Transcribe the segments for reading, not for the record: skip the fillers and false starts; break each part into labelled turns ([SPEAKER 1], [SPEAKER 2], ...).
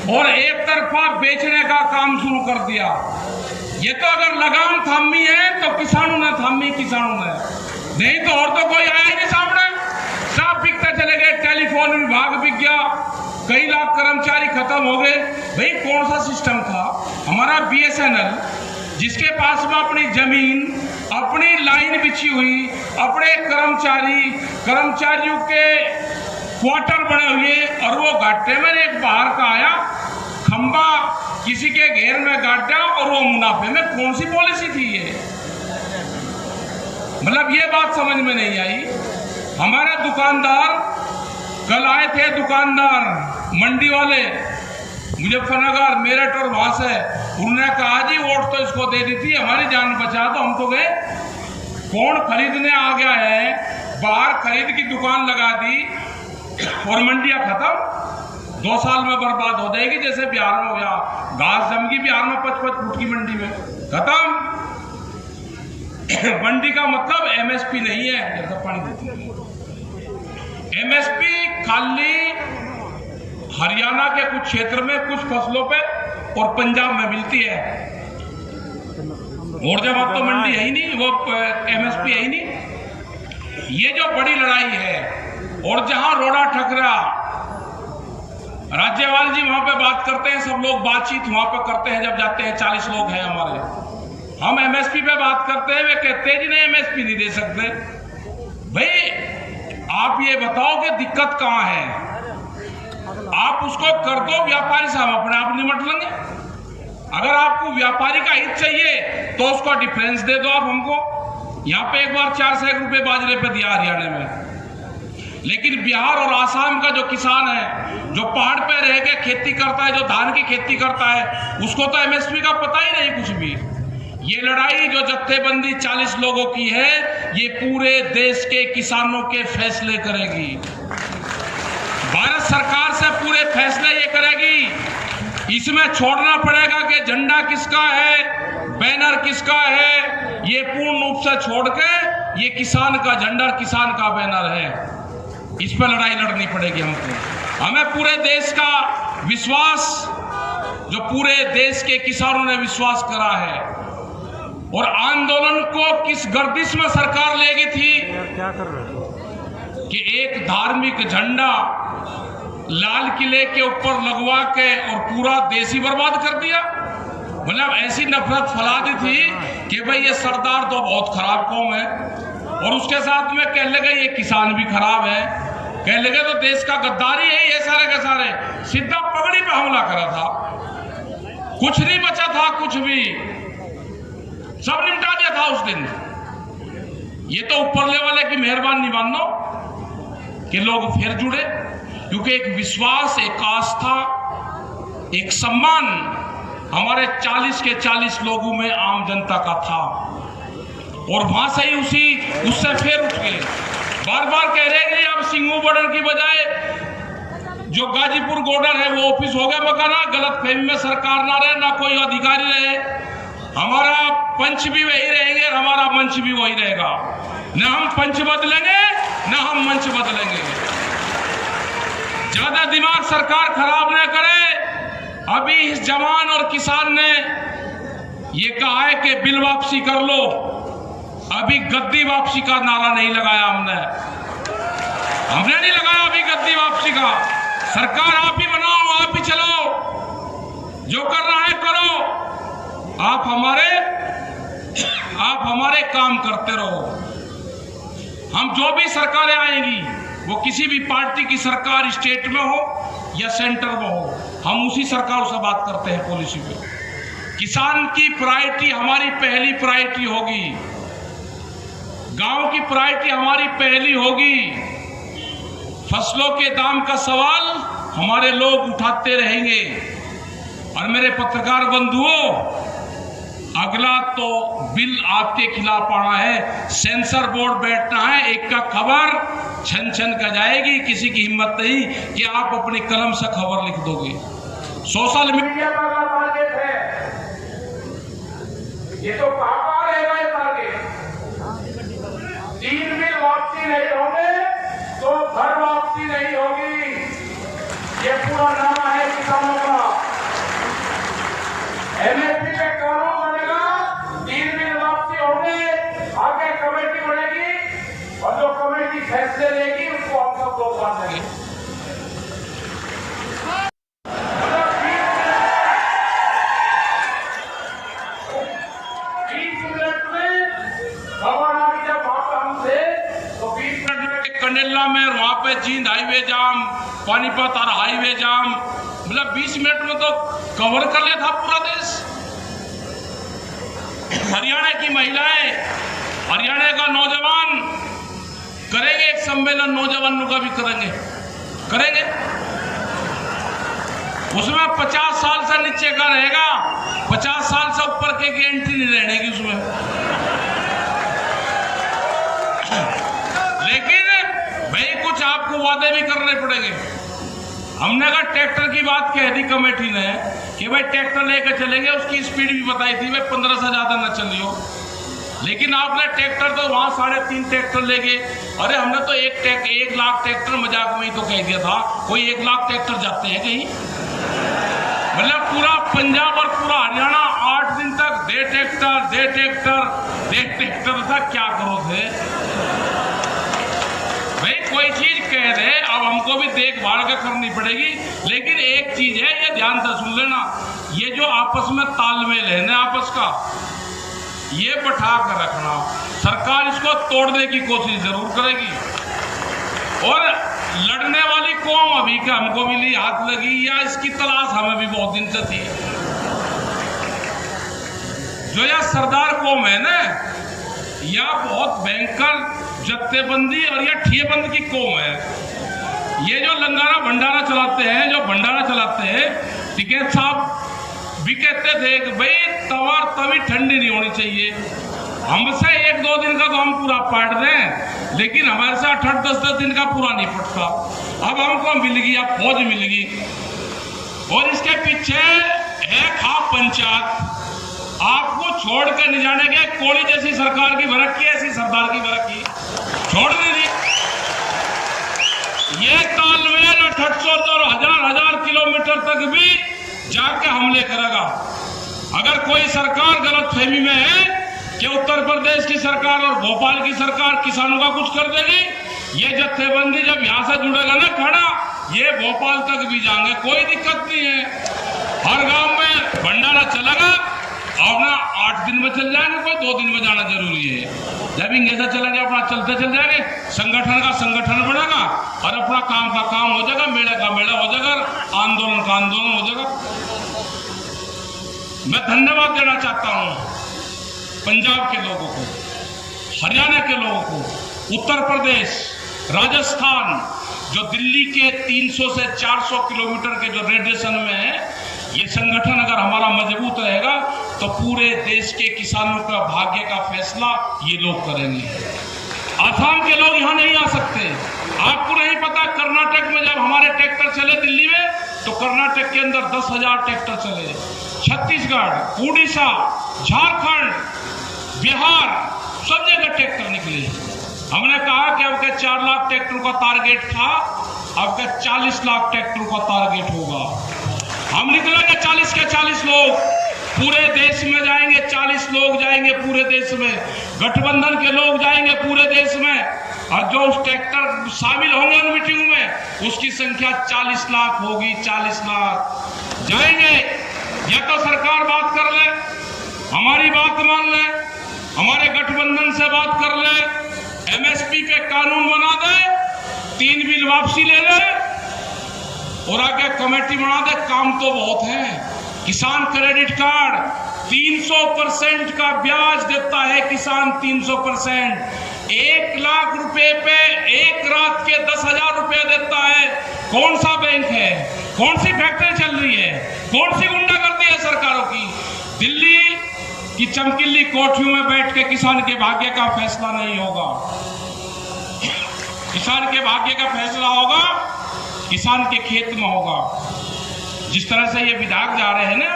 [SPEAKER 1] और एक तरफा बेचने का काम शुरू कर दिया। ये तो अगर लगाम थामी है तो किसानों ने थामी, किसानों ने नहीं तो और तो कोई आया ही नहीं सामने। सब बिकते चले गए, टेलीफोन विभाग बिक गया, कई लाख कर्मचारी खत्म हो गए। भाई कौन सा सिस्टम था हमारा? BSNL जिसके पास में अपनी जमीन, अपनी लाइन बिछी हुई, अपने कर्मचारियों के क्वार्टर बने हुए, और वो घाटे में एक बाहर का आया खंबा किसी के घेर में गाड़ा और वो मुनाफे में। कौन सी पॉलिसी थी ये? मतलब ये बात समझ में नहीं आई। हमारे दुकानदार कल आए थे, दुकानदार मंडी वाले मुजफ्फरनगर, मेरठ और वहां से, उन्होंने कहा जी वोट तो इसको दे दी थी, हमारी जान बचा। तो हम तो गए, कौन खरीदने आ गया है? बाहर खरीद की दुकान लगा दी और मंडियां खत्म। 2 साल में बर्बाद हो जाएगी, जैसे बिहार में हो गया। घास जम गई बिहार में 55 फुट की मंडी में, खत्म। मंडी का मतलब MSP नहीं है, जैसा पानी देती है। MSP खाली हरियाणा के कुछ क्षेत्र में कुछ फसलों पे और पंजाब में मिलती है। और जब अब तो मंडी है ही नहीं, वो MSP है ही नहीं। ये जो बड़ी लड़ाई है, और जहां रोड़ा ठकरा, राज्यपाल जी वहां पे बात करते हैं, सब लोग बातचीत वहां पे करते हैं जब जाते हैं, 40 लोग हैं हमारे। हम MSP पे बात करते हैं, वे कहते हैं जी नहीं MSP नहीं दे सकते। भाई आप ये बताओ कि दिक्कत कहां है? आप उसको कर दो व्यापारी से, हम अपने आप निपट लेंगे। अगर आपको व्यापारी का हित चाहिए तो उसका डिफरेंस दे दो आप हमको। यहां पे एक बार 4 सौ रुपए बाजरे पे दिया हरियाणा में, लेकिन बिहार और आसाम का जो किसान है, जो पहाड़ पे रह के खेती करता है, जो धान की खेती करता है, उसको तो MSP का पता ही नहीं कुछ भी। ये लड़ाई जो जत्थेबंदी 40 लोगों की है, ये पूरे देश के किसानों के फैसले करेगी। भारत सरकार से पूरे फैसले ये करेगी। इसमें छोड़ना पड़ेगा कि झंडा किसका है, बैनर किसका है, ये पूर्ण रूप से छोड़ के ये किसान का झंडा, किसान का बैनर है। इस पर लड़ाई लड़नी पड़ेगी हमको। हमें पूरे देश का विश्वास, जो पूरे देश के किसानों ने विश्वास करा है, और आंदोलन को किस गर्दिश में सरकार ले गई थी
[SPEAKER 2] क्या कर रहे हो?
[SPEAKER 1] कि एक धार्मिक झंडा लाल किले के ऊपर लगवा के और पूरा देश ही बर्बाद कर दिया। मतलब ऐसी नफरत फैला दी थी कि भाई ये सरदार तो बहुत खराब कौम है, और उसके साथ में कह लगे ये किसान भी खराब है, कह लगे तो देश का गद्दारी है ये सारे के सारे। सीधा पगड़ी पे हमला करा था, कुछ नहीं बचा था, कुछ भी सब निपटा दिया था उस दिन। ये तो ऊपरले वाले की मेहरबानी मानो कि लोग फिर जुड़े, क्योंकि एक विश्वास, एक आस्था, एक सम्मान हमारे 40 के 40 लोगों में आम जनता का था। और वहां से ही उससे फिर उठ गए। बार बार कह रहे हैं कि अब सिंगू बॉर्डर की बजाय जो गाजीपुर बॉर्डर है वो ऑफिस हो गया मकाना। गलत फहमी में सरकार ना रहे, ना कोई अधिकारी रहे। हमारा पंच भी वही रहेंगे, हमारा मंच भी वही रहेगा। न हम पंच बदलेंगे, न हम मंच बदलेंगे। ज्यादा दिमाग सरकार खराब न करे। अभी इस जवान और किसान ने ये कहा है कि बिल वापसी कर लो, अभी गद्दी वापसी का नारा नहीं लगाया हमने नहीं लगाया अभी गद्दी वापसी का। सरकार आप ही बनाओ, आप ही चलाओ, जो करना है करो, आप हमारे काम करते रहो। हम जो भी सरकारें आएंगी, वो किसी भी पार्टी की सरकार स्टेट में हो या सेंटर में हो, हम उसी सरकार से बात करते हैं पॉलिसी पे। किसान की प्रायोरिटी हमारी पहली प्रायोरिटी होगी, गांव की प्रायोरिटी हमारी पहली होगी। फसलों के दाम का सवाल हमारे लोग उठाते रहेंगे। और मेरे पत्रकार बंधुओं, अगला तो बिल आपके खिलाफ आना है, सेंसर बोर्ड बैठना है। एक का खबर छन छन का जाएगी, किसी की हिम्मत नहीं कि आप अपनी कलम से खबर लिख दोगे। सोशल मीडिया का टारगेट है ये, तो कहां रहेगा ये टारगेट? 3 बिल वापसी नहीं होंगे तो घर वापसी नहीं होगी। ये पूरा नारा है किसानों का। सब लोग बांटेंगे। कंडेला में वहां पे जींद हाईवे जाम, पानीपत और हाईवे जाम, मतलब 20 मिनट में तो कवर कर लिया था पूरा देश। हरियाणा की महिलाएं, हरियाणा का नौजवान करेंगे एक सम्मेलन, नौजवानों का भी करेंगे। उसमें 50 साल से नीचे का रहेगा, 50 साल से ऊपर के की एंट्री नहीं रहेगी उसमें। लेकिन भाई कुछ आपको वादे भी करने पड़ेंगे। हमने कहा ट्रैक्टर की बात कह दी कमेटी ने कि भाई ट्रैक्टर लेकर चलेंगे, उसकी स्पीड भी बताई थी भाई 15 से ज्यादा न चलियो। लेकिन आपने ट्रैक्टर तो वहां 3.5 ट्रैक्टर ले गए। अरे हमने तो 1 लाख ट्रैक्टर मजाक में ही तो कह दिया था, कोई 1 लाख ट्रैक्टर जाते हैं कहीं? मतलब पूरा पंजाब और पूरा हरियाणा 8 दिन तक दे ट्रैक्टर था, क्या करो थे भाई? कोई चीज कह दे, अब हमको भी देखभाल का करनी पड़ेगी। लेकिन एक चीज है, ये ध्यान से सुन लेना, ये जो आपस में तालमेल है ना आपस का, ये बैठा कर रखना। सरकार इसको तोड़ने की कोशिश जरूर करेगी। और लड़ने वाली कौम अभी का हमको मिली, हाथ लगी, या इसकी तलाश हमें भी बहुत दिन से थी। जो यह सरदार कौम है ना, यह बहुत भयंकर जत्थेबंदी और यह ठिएबंद की कौम है। ये जो लंगारा भंडारा चलाते हैं, टिकैत साहब भी कहते थे कि भाई तवार तभी ठंडी नहीं होनी चाहिए। हमसे 1-2 दिन का तो हम पूरा पाट दें, लेकिन हमारे से 8-10 दिन का पूरा नहीं पटता। अब हमको मिल गई, अब फौज मिल गई, और इसके पीछे है खा पंचायत। आपको छोड़ कर नहीं जाने के, कोड़ी जैसी सरकार की भरक्की, ऐसी सरदार की भरक्की छोड़ नहीं। ये तालमेल 800 और हजार किलोमीटर तक भी जाके हमले करेगा। अगर कोई सरकार गलत फहमी में है कि उत्तर प्रदेश की सरकार और भोपाल की सरकार किसानों का कुछ कर देगी, ये जत्थेबंदी जब यहां से जुड़ेगा ना खड़ा, ये भोपाल तक भी जाएंगे, कोई दिक्कत नहीं है। हर गांव में भंडारा चलेगा, अपना 8 दिन में चल जाएंगे, कोई 2 दिन में जाना जरूरी है। जब इंगे चलेंगे अपना चलते चल जाएंगे, संगठन का संगठन बढ़ेगा और अपना काम का काम हो जाएगा, मेले का मेला हो जाएगा, आंदोलन का आंदोलन हो जाएगा। मैं धन्यवाद देना चाहता हूं पंजाब के लोगों को, हरियाणा के लोगों को, उत्तर प्रदेश, राजस्थान, जो दिल्ली के 300 से 400 किलोमीटर के जो रेडिएशन में है, ये संगठन अगर हमारा मजबूत रहेगा तो पूरे देश के किसानों का भाग्य का फैसला ये लोग करेंगे। आसाम के लोग यहाँ नहीं आ सकते। आपको नहीं पता, कर्नाटक में जब हमारे ट्रैक्टर चले दिल्ली में, तो कर्नाटक के अंदर 10,000 ट्रैक्टर चले। छत्तीसगढ़, उड़ीसा, झारखंड, बिहार, सब जगह ट्रैक्टर निकले। हमने कहा कि अब के 4 लाख ट्रैक्टर का टारगेट था, अब के 40 लाख ट्रैक्टर का टारगेट होगा। हम निकलेंगे 40 के 40 लोग, पूरे देश में जाएंगे, 40 लोग जाएंगे पूरे देश में, गठबंधन के लोग जाएंगे पूरे देश में, और जो उस ट्रैक्टर शामिल होंगे उन मीटिंग में, उसकी संख्या 40 लाख होगी। 40 लाख जाएंगे। या तो सरकार बात कर ले, हमारी बात मान ले, हमारे गठबंधन से बात कर ले, MSP पे कानून बना दे, 3 बिल वापसी ले ले, और आगे कमेटी बना दे। काम तो बहुत है। किसान क्रेडिट कार्ड 300% का ब्याज देता है किसान, 300%। 1 लाख रुपए पे एक रात के 10,000 रुपए देता है। कौन सा बैंक है? कौन सी फैक्ट्री चल रही है? कौन सी गुंडागर्दी है सरकारों की? दिल्ली की चमकीली कोठियों में बैठ के किसान के भाग्य का फैसला नहीं होगा। किसान के भाग्य का फैसला होगा, किसान के खेत में होगा। जिस तरह से ये विधायक जा रहे हैं ना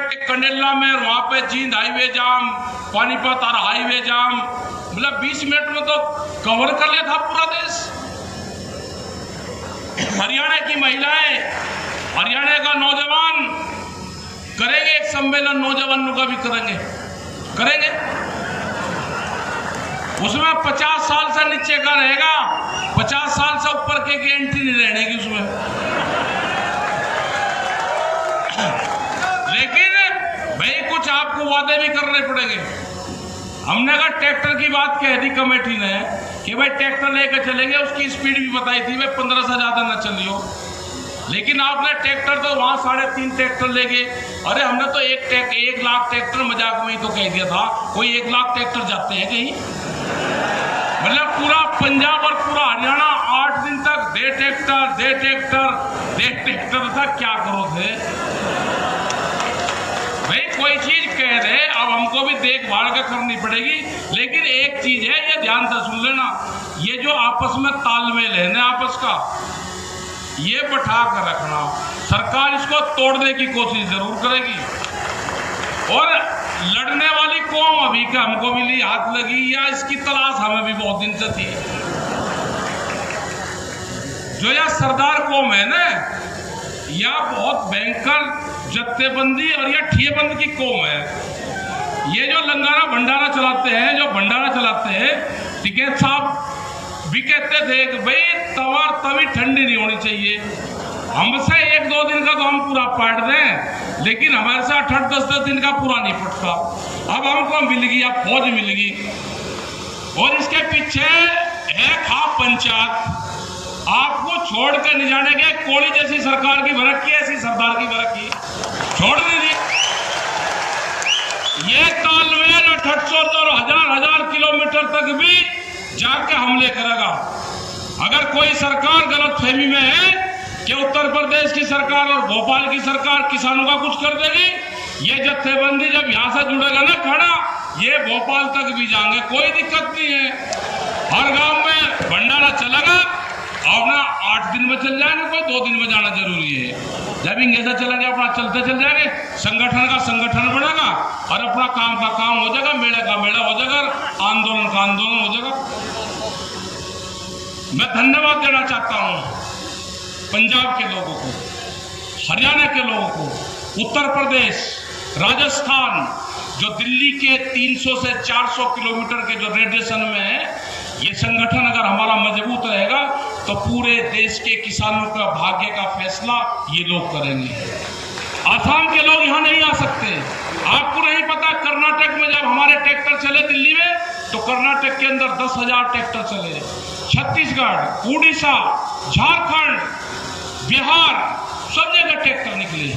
[SPEAKER 1] कि कंडेला में वहां पे जींद हाईवे जाम, पानीपत और हाईवे जाम, मतलब 20 मिनट में तो कवर कर लिया था पूरा देश। हरियाणा की महिलाएं, हरियाणा का नौजवान करेंगे एक सम्मेलन, नौजवानों का भी करेंगे। उसमें 50 साल से नीचे का रहेगा, 50 साल से ऊपर के एंट्री नहीं रहेगी उसमें। लेकिन भाई कुछ आपको वादे भी करने पड़ेंगे। हमने कहा ट्रैक्टर की बात कह दी कमेटी ने कि भाई ट्रैक्टर लेकर चलेंगे, उसकी स्पीड भी बताई थी भाई 15 से ज्यादा न चलियो। लेकिन आपने ट्रैक्टर तो वहां 3.5 ट्रैक्टर ले गए। अरे हमने तो 1 लाख ट्रैक्टर मजाक में ही तो कह दिया था, कोई 1 लाख ट्रैक्टर जाते हैं कहीं? मतलब पूरा पंजाब और पूरा हरियाणा 8 दिन तक दे ट्रैक्टर था। क्या करो थे भाई, कोई चीज कह रहे, अब हमको भी देखभाल का करनी पड़ेगी। लेकिन एक चीज है, ये ध्यान से सुन लेना, ये जो आपस में तालमेल है ना आपस का, ये बैठा कर रखना। सरकार इसको तोड़ने की कोशिश जरूर करेगी। और लड़ने वाली कौम अभी का हमको मिली हाथ लगी, या इसकी तलाश हमें भी बहुत दिन से थी। जो यह सरदार कौम है ना, यह बहुत भयंकर जत्थेबंदी और यह ठियेबंद की कौम है। ये जो लंगारा भंडारा चलाते हैं, जो भंडारा चलाते हैं, टिकैत साहब भी कहते थे कि भाई तवा तभी ठंडी नहीं होनी चाहिए। हमसे 1-2 दिन का तो हम पूरा पाट दें, लेकिन हमारे से 8-10 दिन का पूरा नहीं पटता। अब हमको मिल गई, अब फौज मिल गई, और इसके पीछे है खा पंचायत। आपको छोड़ कर नहीं जाने के, कोड़ी जैसी सरकार की भरक की, ऐसी सरदार की भरक की छोड़ नहीं दी। ये तालमेल 800 और हजार किलोमीटर तक भी जाके हमले करेगा। अगर कोई सरकार गलत फहमी में है कि उत्तर प्रदेश की सरकार और भोपाल की सरकार किसानों का कुछ कर देगी, ये जत्थेबंदी जब यहां से जुड़ेगा ना खड़ा, ये भोपाल तक भी जाएंगे, कोई दिक्कत नहीं है। हर गांव में भंडारा चलेगा, और ना 8 दिन में चल जाएंगे, कोई 2 दिन में जाना जरूरी है। जब इंगेसा चलेंगे अपना चलते चल जाएंगे, संगठन का संगठन बढ़ेगा और अपना काम का काम हो जाएगा, मेले का मेला हो जाएगा, आंदोलन का आंदोलन हो जाएगा। मैं धन्यवाद देना चाहता हूं पंजाब के लोगों को, हरियाणा के लोगों को, उत्तर प्रदेश, राजस्थान, जो दिल्ली के 300 से 400 किलोमीटर के जो रेडिएशन में है। ये संगठन अगर हमारा मजबूत रहेगा तो पूरे देश के किसानों का भाग्य का फैसला ये लोग करेंगे। आसाम के लोग यहाँ नहीं आ सकते। आपको नहीं पता, कर्नाटक में जब हमारे ट्रैक्टर चले दिल्ली में, तो कर्नाटक के अंदर 10,000 ट्रैक्टर चले। छत्तीसगढ़, उड़ीसा, झारखंड, बिहार, सब जगह ट्रैक्टर निकले।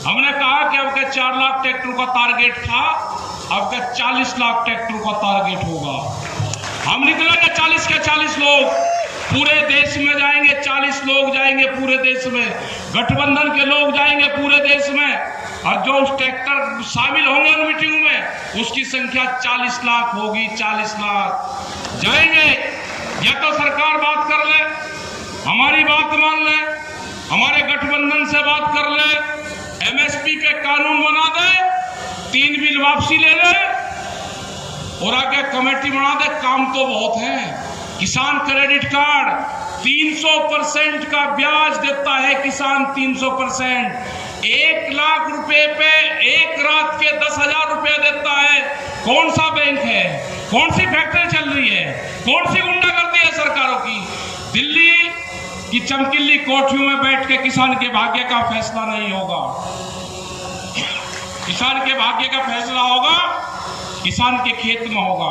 [SPEAKER 1] हमने कहा कि अब के 4 लाख ट्रैक्टर का टारगेट था, अब के 40 लाख ट्रैक्टर का टारगेट होगा। हम निकलेंगे 40 के 40 लोग, पूरे देश में जाएंगे, 40 लोग जाएंगे पूरे देश में, गठबंधन के लोग जाएंगे पूरे देश में, और जो उस ट्रैक्टर शामिल होंगे उन मीटिंग में, उसकी संख्या 40 लाख होगी। 40 लाख जाएंगे। या तो सरकार बात कर ले, हमारी बात मान ले, हमारे गठबंधन से बात कर ले, MSP पे कानून बना दे, 3 बिल वापसी ले ले, और आगे कमेटी बना दे। काम तो बहुत है। किसान क्रेडिट कार्ड 300% का ब्याज देता है किसान, 300%। 1 लाख रुपए पे एक रात के 10,000 रुपए देता है। कौन सा बैंक है? कौन सी फैक्ट्री चल रही है? कौन सी गुंडागर्दी है सरकारों की? दिल्ली की चमकीली कोठरियों में बैठ के किसान के भाग्य का फैसला नहीं होगा। किसान के भाग्य का फैसला होगा, किसान के खेत में होगा।